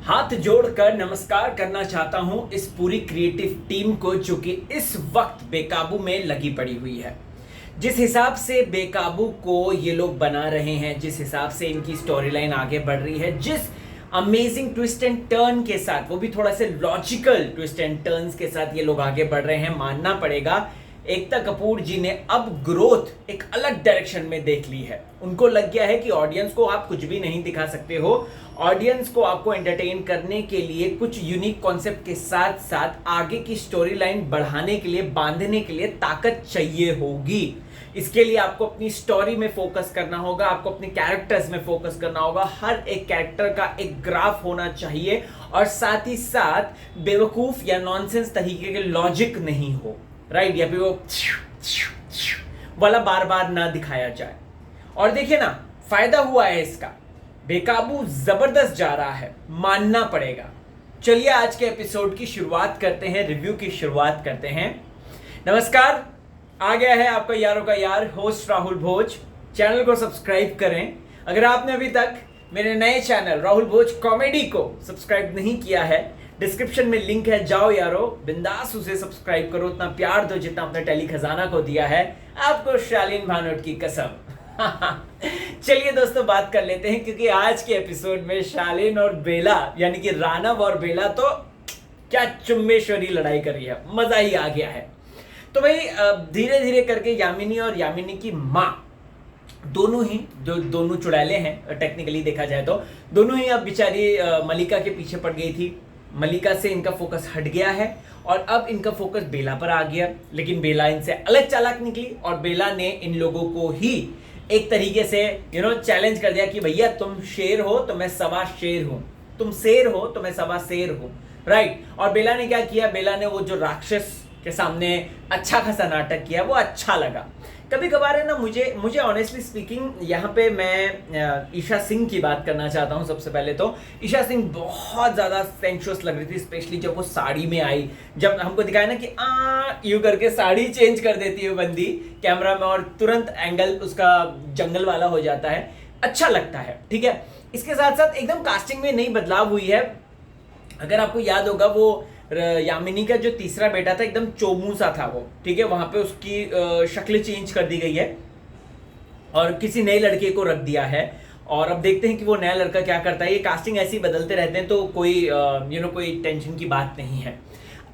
हाथ जोड़कर नमस्कार करना चाहता हूं इस पूरी क्रिएटिव टीम को जो कि इस वक्त बेकाबू में लगी पड़ी हुई है। जिस हिसाब से बेकाबू को ये लोग बना रहे हैं, जिस हिसाब से इनकी स्टोरी लाइन आगे बढ़ रही है, जिस अमेजिंग ट्विस्ट एंड टर्न के साथ, वो भी थोड़ा से लॉजिकल ट्विस्ट एंड टर्न्स के साथ ये लोग आगे बढ़ रहे हैं, मानना पड़ेगा एकता कपूर जी ने अब ग्रोथ एक अलग डायरेक्शन में देख ली है। उनको लग गया है कि ऑडियंस को आप कुछ भी नहीं दिखा सकते हो, ऑडियंस को आपको एंटरटेन करने के लिए कुछ यूनिक कॉन्सेप्ट के साथ साथ आगे की स्टोरी लाइन बढ़ाने के लिए, बांधने के लिए ताकत चाहिए होगी। इसके लिए आपको अपनी स्टोरी में फोकस करना होगा, आपको अपने कैरेक्टर्स में फोकस करना होगा, हर एक कैरेक्टर का एक ग्राफ होना चाहिए और साथ ही साथ बेवकूफ या नॉनसेंस तरीके के लॉजिक नहीं हो, राइट? या फिर वो वाला बार बार ना दिखाया जाए। और देखिए ना, फायदा हुआ है इसका, बेकाबू जबरदस्त जा रहा है, मानना पड़ेगा। चलिए आज के एपिसोड की शुरुआत करते हैं, रिव्यू की शुरुआत करते हैं। नमस्कार, आ गया है आपका यारों का यार होस्ट राहुल भोज। चैनल को सब्सक्राइब करें अगर आपने अभी तक मेरे नए चैनल राहुल भोज कॉमेडी को सब्सक्राइब नहीं किया है। डिस्क्रिप्शन में लिंक है, जाओ यारो, बिंदास उसे सब्सक्राइब करो। उतना प्यार दो जितना अपने टेली खजाना को दिया है, आपको शालीन भानोट की कसम। चलिए दोस्तों, बात कर लेते हैं, क्योंकि आज के एपिसोड में शालीन और बेला यानी कि रानव और बेला तो क्या चुम्बेश्वरी लड़ाई कर रही है, मजा ही आ गया है। तो भाई धीरे धीरे करके यामिनी और यामिनी की माँ दोनों ही, जो दोनों चुड़ैले हैं टेक्निकली देखा जाए तो, दोनों ही अब बेचारी मलिका के पीछे पड़ गई थी। मलिका से इनका फोकस हट गया है और अब इनका फोकस बेला पर आ गया। लेकिन बेला इनसे अलग चालाक निकली और बेला ने इन लोगों को ही एक तरीके से चैलेंज कर दिया कि भैया तुम शेर हो तो मैं सवा शेर हूं, तुम शेर हो तो मैं सवा शेर हूं, राइट? और बेला ने क्या किया, बेला ने वो जो राक्षस के सामने अच्छा खासा नाटक किया, वो अच्छा लगा। कभी कभार है ना, मुझे ऑनेस्टली स्पीकिंग यहाँ पे मैं ईशा सिंह की बात करना चाहता हूँ। सबसे पहले तो ईशा सिंह बहुत ज़्यादा सेंशुअस लग रही थी, स्पेशली जब वो साड़ी में आई। जब हमको दिखाया ना कि यूँ करके साड़ी चेंज कर देती है बंदी कैमरा में और तुरंत एंगल उसका जंगल वाला हो जाता है, अच्छा लगता है, ठीक है। इसके साथ साथ एकदम कास्टिंग में नई बदलाव हुई है। अगर आपको याद होगा, वो यामिनी का जो तीसरा बेटा था एकदम चोमू सा था वो, ठीक है, वहां पे उसकी शक्ल चेंज कर दी गई है और किसी नए लड़के को रख दिया है। और अब देखते हैं कि वो नया लड़का क्या करता है। ये कास्टिंग ऐसे ही बदलते रहते हैं, तो कोई टेंशन की बात नहीं है।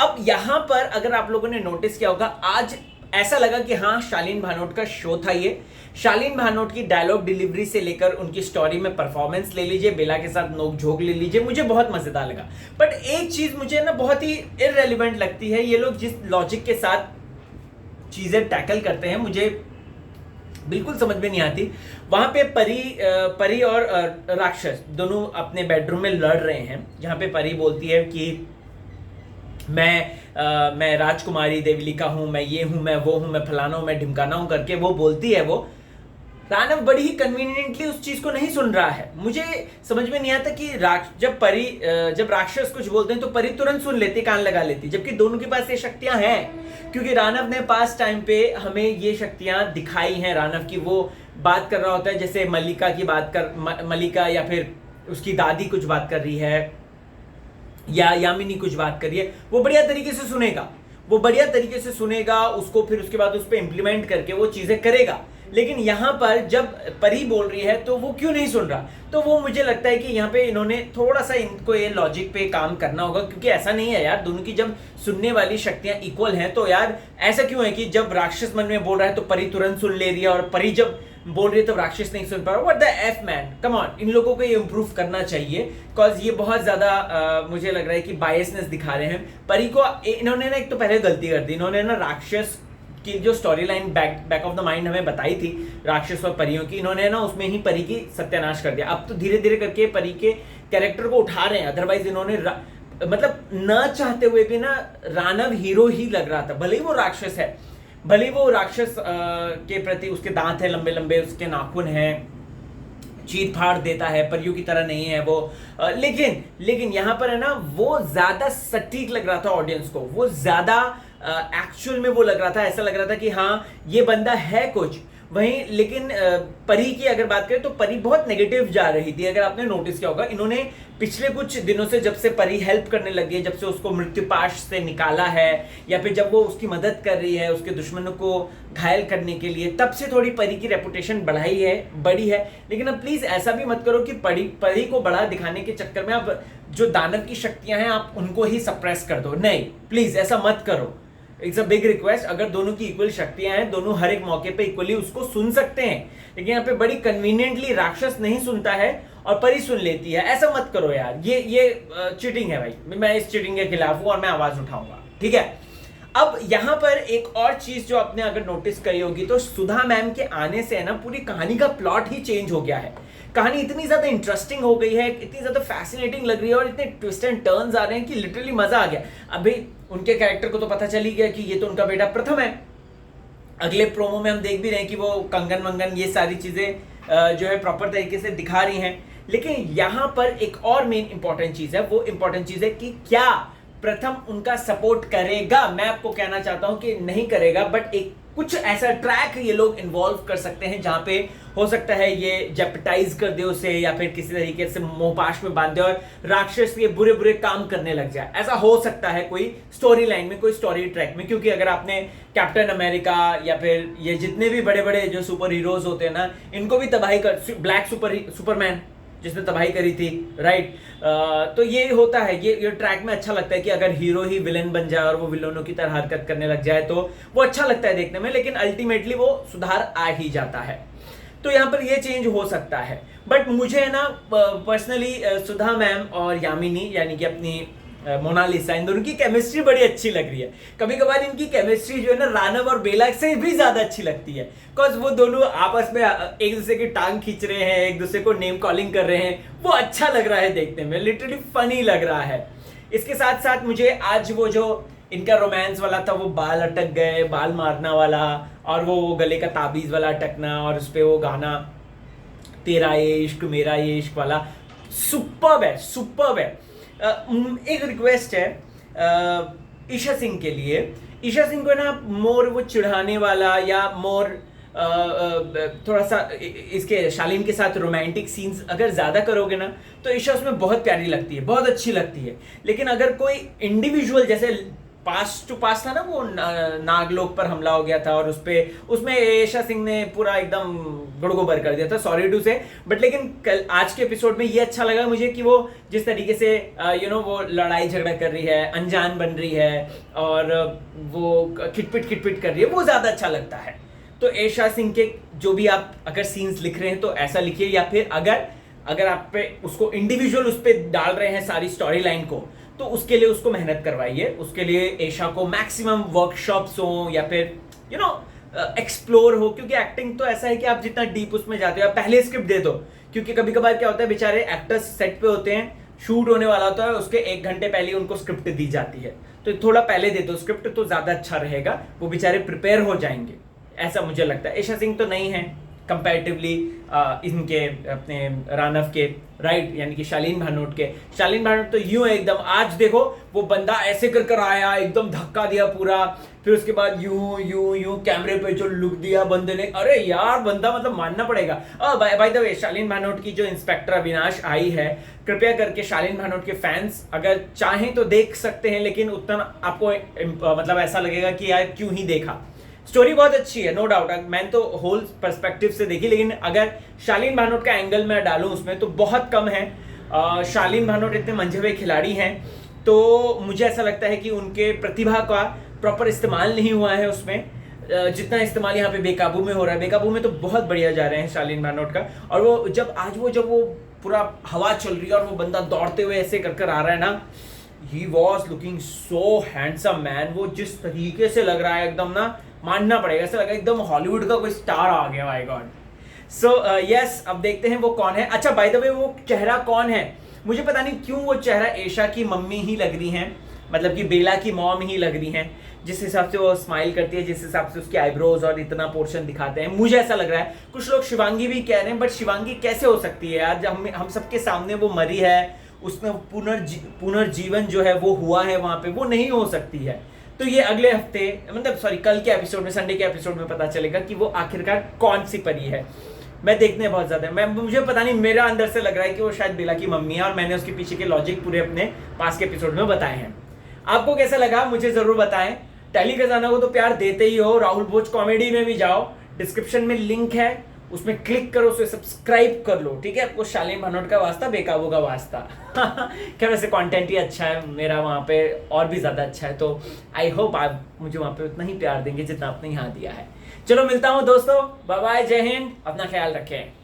अब यहाँ पर अगर आप लोगों ने नोटिस किया होगा, आज ऐसा लगा कि हाँ, शालीन भानोट का शो था ये। शालीन भानोट की डायलॉग डिलीवरी से लेकर उनकी स्टोरी में परफॉर्मेंस ले लीजिए, बेला के साथ नोक झोंक ले लीजिए, मुझे बहुत मजेदार लगा। बट एक चीज मुझे ना बहुत ही इररेलेवेंट लगती है, ये लोग जिस लॉजिक के साथ चीजें टैकल करते हैं, मुझे बिल्कुल समझ में नहीं आती। वहां पे परी और राक्षस दोनों अपने बेडरूम में लड़ रहे हैं, जहां पे परी बोलती है कि मैं राजकुमारी देवलिका हूं, मैं ये हूं, मैं वो हूं, मैं फलाना हूं, मैं ढिमकाना हूं करके वो बोलती है। वो रानव बड़ी ही कन्वीनियंटली उस चीज को नहीं सुन रहा है। मुझे समझ में नहीं आता कि जब राक्षस कुछ बोलते हैं तो परी तुरंत सुन लेती, कान लगा लेती, जबकि दोनों के पास ये शक्तियां हैं। क्योंकि रानव ने पास टाइम पे हमें ये शक्तियां दिखाई हैं। रानव की वो बात कर रहा होता है, जैसे मलिका या फिर उसकी दादी कुछ बात कर रही है या यामिनी कुछ बात कर रही है, वो बढ़िया तरीके से सुनेगा, उसको फिर उसके बाद उस पर इंप्लीमेंट करके वो चीजें करेगा। लेकिन यहाँ पर जब परी बोल रही है तो वो क्यों नहीं सुन रहा? तो वो मुझे लगता है कि यहाँ पे इन्होंने थोड़ा सा इनको ये लॉजिक पे काम करना होगा, क्योंकि ऐसा नहीं है यार, दोनों की जब सुनने वाली शक्तियां इक्वल हैं तो यार ऐसा क्यों है कि जब राक्षस मन में बोल रहा है तो परी तुरंत सुन ले रही है और परी जब बोल रही है तो राक्षस नहीं सुन पा रहा? What the F man, come on. इन लोगों को ये इम्प्रूव करना चाहिए, बिकॉज ये बहुत ज्यादा मुझे लग रहा है कि बायसनेस दिखा रहे हैं। परी को इन्होंने ना एक तो पहले गलती कर दी, इन्होंने ना राक्षस की जो story line back of the mind हमें बताई थी राक्षस और परियों की, इन्होंने ना उसमें ही परी की सत्यानाश कर दिया। अब तो धीरे धीरे करके परी के कैरेक्टर को उठा रहे हैं। अदरवाइज इन्होंने मतलब न चाहते हुए भी ना रानव हीरो ही लग रहा था, भले ही वो राक्षस है, भले ही वो राक्षस के प्रति उसके दांत है लंबे लंबे, उसके नाखून हैं, चीर फाड़ देता है, परियों की तरह नहीं है वो। लेकिन यहाँ पर है ना, वो ज्यादा सटीक लग रहा था ऑडियंस को, वो ज्यादा एक्चुअल में वो लग रहा था, ऐसा लग रहा था कि हाँ ये बंदा है कुछ। वहीं लेकिन परी की अगर बात करें तो परी बहुत नेगेटिव जा रही थी। अगर आपने नोटिस किया होगा, इन्होंने पिछले कुछ दिनों से जब से परी हेल्प करने लगी है, जब से उसको मृत्यु पाश से निकाला है या फिर जब वो उसकी मदद कर रही है उसके दुश्मनों को घायल करने के लिए, तब से थोड़ी परी की रेपुटेशन बढ़ी है। लेकिन अब प्लीज ऐसा भी मत करो कि परी को बड़ा दिखाने के चक्कर में आप जो दानव की शक्तियां हैं आप उनको ही सप्रेस कर दो। नहीं, प्लीज ऐसा मत करो। It's a big request. अगर दोनों की इक्वल शक्तियां हैं, दोनों हर एक मौके पे इक्वली उसको सुन सकते हैं, लेकिन यहाँ पे बड़ी कन्वीनियंटली राक्षस नहीं सुनता है और परी सुन लेती है। ऐसा मत करो यार, ये चीटिंग है भाई। मैं इस चीटिंग के खिलाफ हूं और मैं आवाज उठाऊंगा, ठीक है। अब यहां पर एक और चीज जो आपने अगर नोटिस करी होगी तो सुधा मैम के आने से है ना पूरी कहानी का प्लॉट ही चेंज हो गया है। कहानी इतनी ज्यादा इंटरेस्टिंग हो गई है, इतनी ज्यादा फैसिनेटिंग लग रही है और इतने ट्विस्ट एंड टर्न्स आ रहे हैं कि लिटरली मजा आ गया। अभी उनके कैरेक्टर को तो पता चल ही गया कि ये तो उनका बेटा प्रथम है। अगले प्रोमो में हम देख भी रहे हैं कि वो कंगन वंगन ये सारी चीजें जो है प्रॉपर तरीके से दिखा रही हैं। लेकिन यहां पर एक और मेन इंपॉर्टेंट चीज है, वो इंपॉर्टेंट चीज है कि क्या प्रथम उनका सपोर्ट करेगा। मैं आपको कहना चाहता हूं कि नहीं करेगा, बट एक कुछ ऐसा ट्रैक ये लोग इन्वॉल्व कर सकते हैं जहां पे हो सकता है ये जेपटाइज कर दे उसे या फिर किसी तरीके से मोहपाश में बांध दे और राक्षस ये बुरे बुरे काम करने लग जाए। ऐसा हो सकता है कोई स्टोरी लाइन में, कोई स्टोरी ट्रैक में, क्योंकि अगर आपने कैप्टन अमेरिका या फिर ये जितने भी बड़े बड़े जो सुपर हीरोज होते हैं ना, इनको भी तबाही कर, ब्लैक सुपरमैन जिसने तबाही करी थी, राइट। तो ये होता है, ये ट्रैक में अच्छा लगता है कि अगर हीरो ही विलेन बन जाए और वो विलेनों की तरह हरकत करने लग जाए तो वो अच्छा लगता है देखने में, लेकिन अल्टीमेटली वो सुधार आ ही जाता है। तो यहाँ पर ये चेंज हो सकता है। बट मुझे ना पर्सनली सुधा मैम और यामिनी यानी कि अपनी मोनालिसा, इन दोनों की केमिस्ट्री बड़ी अच्छी लग रही है। कभी कभार इनकी केमिस्ट्री जो है ना रानव और बेला से भी ज्यादा अच्छी लगती है, बिकॉज वो दोनों आपस में एक दूसरे की टांग खींच रहे हैं, एक दूसरे को नेम कॉलिंग कर रहे हैं। वो अच्छा लग रहा है देखने में, लिटरली फनी लग रहा है। इसके साथ साथ मुझे आज वो जो इनका रोमांस वाला था, वो बाल अटक गए, बाल मारना वाला, और वो गले का ताबीज वाला अटकना और उस पर वो गाना तेरा ये इश्क मेरा ये इश्क वाला, सुपर्ब है, सुपर्ब है। एक रिक्वेस्ट है ईशा सिंह के लिए। ईशा सिंह को ना मोर वो चिढ़ाने वाला या मोर थोड़ा सा इसके शालीन के साथ रोमांटिक सीन्स अगर ज्यादा करोगे ना तो ईशा उसमें बहुत प्यारी लगती है, बहुत अच्छी लगती है। लेकिन अगर कोई इंडिविजुअल जैसे पास टू पास था ना, वो नागलोक पर हमला हो गया था और उसमें ईशा सिंह ने पूरा एकदम गुड़गोबर कर दिया था, सॉरी टू से। बट लेकिन कल आज के एपिसोड में ये अच्छा लगा मुझे कि वो जिस तरीके से वो लड़ाई झगड़ा कर रही है, अनजान बन रही है और वो खिटपिट कर रही है, वो ज्यादा अच्छा लगता है। तो ईशा सिंह के जो भी आप अगर सीन्स लिख रहे हैं तो ऐसा लिखिए, या फिर अगर आप पे उसको इंडिविजुअल उस पर डाल रहे हैं सारी स्टोरी लाइन को, तो उसके लिए उसको मेहनत करवाइए। उसके लिए ईशा को मैक्सिमम वर्कशॉप्स हो या फिर एक्सप्लोर हो, क्योंकि एक्टिंग तो ऐसा है कि आप जितना डीप उसमें जाते हो आप पहले स्क्रिप्ट दे दो। क्योंकि कभी कभार क्या होता है, बेचारे एक्टर्स सेट पे होते हैं, शूट होने वाला होता है, उसके 1 घंटे पहले उनको स्क्रिप्ट दी जाती है, तो थोड़ा पहले दे दो स्क्रिप्ट तो ज्यादा अच्छा रहेगा, वो बेचारे प्रिपेयर हो जाएंगे, ऐसा मुझे लगता है। ईशा सिंह तो नहीं है कंपैरेटिवली इनके अपने रानव के, राइट, यानी कि शालीन भानोट के। शालीन भानोट तो यूं है एकदम, आज देखो वो बंदा ऐसे कर आया, एकदम धक्का दिया पूरा, फिर उसके बाद यूं कैमरे पे जो लुक दिया बंदे ने, अरे यार बंदा मतलब मानना पड़ेगा। बाय द वे, शालीन भानोट की जो इंस्पेक्टर अविनाश आई है, कृपया करके शालीन भानोट के फैंस अगर चाहें तो देख सकते हैं, लेकिन उतना आपको मतलब ऐसा लगेगा कि यार क्यों ही देखा। स्टोरी बहुत अच्छी है, नो डाउट, मैंने तो होल पर्सपेक्टिव से देखी, लेकिन अगर शालीन भानोट का एंगल मैं डालूं उसमें तो बहुत कम है। शालीन भानोट इतने मंझे हुए खिलाड़ी हैं, तो मुझे ऐसा लगता है कि उनके प्रतिभा का प्रॉपर इस्तेमाल नहीं हुआ है उसमें, जितना इस्तेमाल यहाँ पे बेकाबू में हो रहा है। बेकाबू में तो बहुत बढ़िया जा रहे हैं शालीन भानोट का, और वो जब वो पूरा हवा चल रही है और वो बंदा दौड़ते हुए ऐसे कर आ रहा है ना, he was looking so handsome man. वो जिस तरीके से लग रहा है एकदम ना, मानना पड़ेगा, ऐसा लगा एकदम हॉलीवुड का कोई स्टार आ गया, माय गॉड। सो यस, अब देखते हैं वो कौन है। अच्छा, बाय द वे, वो चेहरा कौन है? मुझे पता नहीं क्यों वो चेहरा ईशा की मम्मी ही लग रही है, मतलब कि बेला की मॉम ही लग रही है, जिस हिसाब से वो स्माइल करती है, जिस हिसाब से उसके आईब्रोज और इतना पोर्शन दिखाते हैं, मुझे ऐसा लग रहा है। कुछ लोग शिवांगी भी कह रहे हैं, बट शिवांगी कैसे हो सकती है यार, जब हम सबके सामने वो मरी है, उसमें पुनर्जीवन जो है वो हुआ है वहां पे, वो नहीं हो सकती है। तो ये अगले हफ्ते मतलब सॉरी कल के एपिसोड में, संडे के एपिसोड में पता चलेगा कि वो आखिरकार कौन सी परी है। मैं देखने बहुत ज्यादा मुझे पता नहीं, मेरा अंदर से लग रहा है कि वो शायद बेला की मम्मी है और मैंने उसके पीछे के लॉजिक पूरे अपने पास के एपिसोड में बताए हैं। आपको कैसा लगा मुझे जरूर बताएं। टेली खजाना को तो प्यार देते ही हो, राहुल भोज कॉमेडी में भी जाओ, डिस्क्रिप्शन में लिंक है, उसमें क्लिक करो, उसे सब्सक्राइब कर लो, ठीक है। आपको शालीन भनोट का वास्ता, बेकाबू का वास्ता। क्या वैसे कंटेंट ही अच्छा है मेरा वहाँ पे, और भी ज़्यादा अच्छा है, तो आई होप आप मुझे वहाँ पे उतना ही प्यार देंगे जितना आपने यहाँ दिया है। चलो मिलता हूँ दोस्तों, बाय बाय, जय हिंद, अपना ख्याल रखें।